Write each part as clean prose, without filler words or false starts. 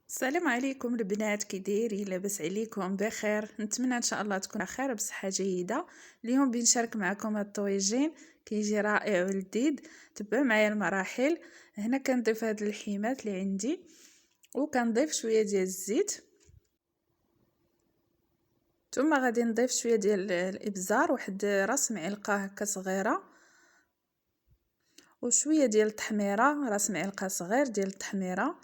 السلام عليكم البنات، كي دايرين؟ لاباس عليكم؟ بخير؟ نتمنى ان شاء الله تكون بخير بصحه جيده. اليوم بنشارك معكم هاد الطويجين كيجي رائع ولذيذ. تبعوا معايا المراحل. هنا كنضيف هاد اللحيمات اللي عندي وكنضيف شويه ديال الزيت، ثم غادي نضيف شويه ديال الابزار، واحد راس معلقه هكا صغيره، وشويه ديال التحميره، راس معلقه صغير ديال التحميره،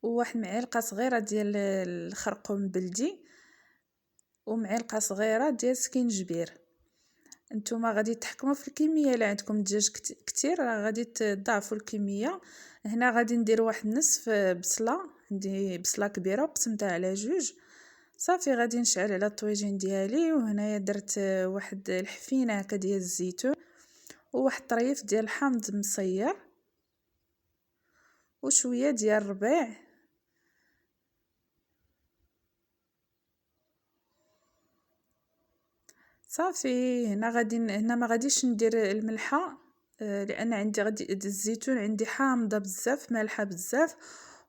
وواحد معلقه صغيره ديال الخرقوم بلدي، ومعلقه صغيره ديال سكينجبير. نتوما غادي تحكموا في الكميه. الا عندكم دجاج كتير راه غادي تضاعفوا الكميه. هنا غادي ندير واحد نصف بصله، عندي بصله كبيره وقسمتها على جوج. صافي غادي نشعل على الطويجين ديالي، وهنايا درت واحد الحفينه هكا ديال الزيتون، وواحد طريف ديال الحامض مصير، وشويه ديال الربيع، صافي. هنا ما غاديش ندير الملحه، لان عندي غادي الزيتون عندي حامضه بزاف، مالحه بزاف،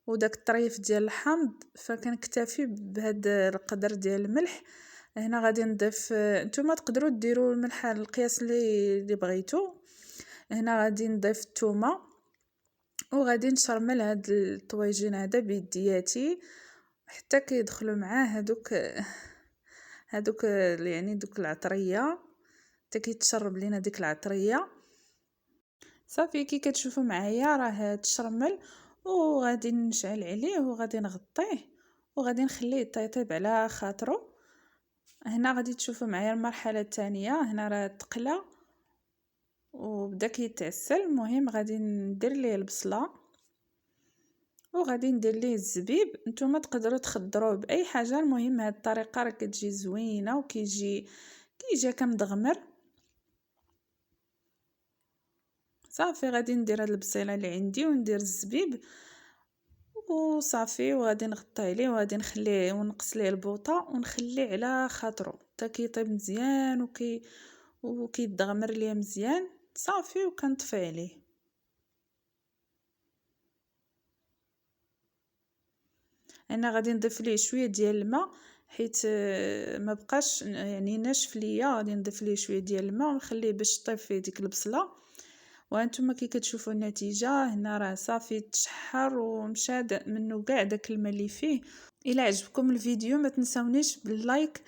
وداك الطريف ديال الحامض، فكنكتفي بهذا القدر ديال الملح. هنا غادي نضيف، نتوما تقدروا ديروا الملح على القياس اللي بغيتو. هنا غادي نضيف الثومه، وغادي نشرمل هاد الطويجين هذا بيدياتي حتى كيدخلوا معاه هادوك يعني دوك العطريه، حتى كيتشرب لينا ديك العطريه. صافي كي كتشوفوا معايا راه تشرمل، وغادي نشعل عليه وغادي نغطيه وغادي نخليه يطيب على خاطرو. هنا غادي تشوفوا معايا المرحله الثانيه. هنا راه تقلى وبدا كيتعسل. المهم غادي ندير ليه البصله وغادي ندير ليه الزبيب. نتوما تقدروا تخضروه باي حاجه، المهم هاد الطريقه راه كتجي زوينه وكيجي كمدغمر. صافي غادي ندير هاد البصيله اللي عندي وندير الزبيب وصافي، وغادي نغطي عليه وغادي نخليه ونقص ليه البوطه ونخليه على خاطرو حتى كيطيب مزيان وكيدغمر ليه مزيان. صافي وكنطفي عليه. انا غادي نضيف ليه شويه ديال الماء حيت ما بقاش يعني ناشف ليا. غادي نضيف ليه شويه ديال الماء ونخليه باش طيب فيه ديك البصله. وانتم كي كتشوفوا النتيجه هنا راه صافي تشحر ومشى منه كاع داك الماء اللي فيه. الى عجبكم الفيديو ما تنسونيش باللايك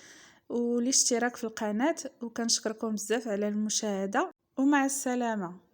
والاشتراك في القناه، وكنشكركم بزاف على المشاهده، ومع السلامه.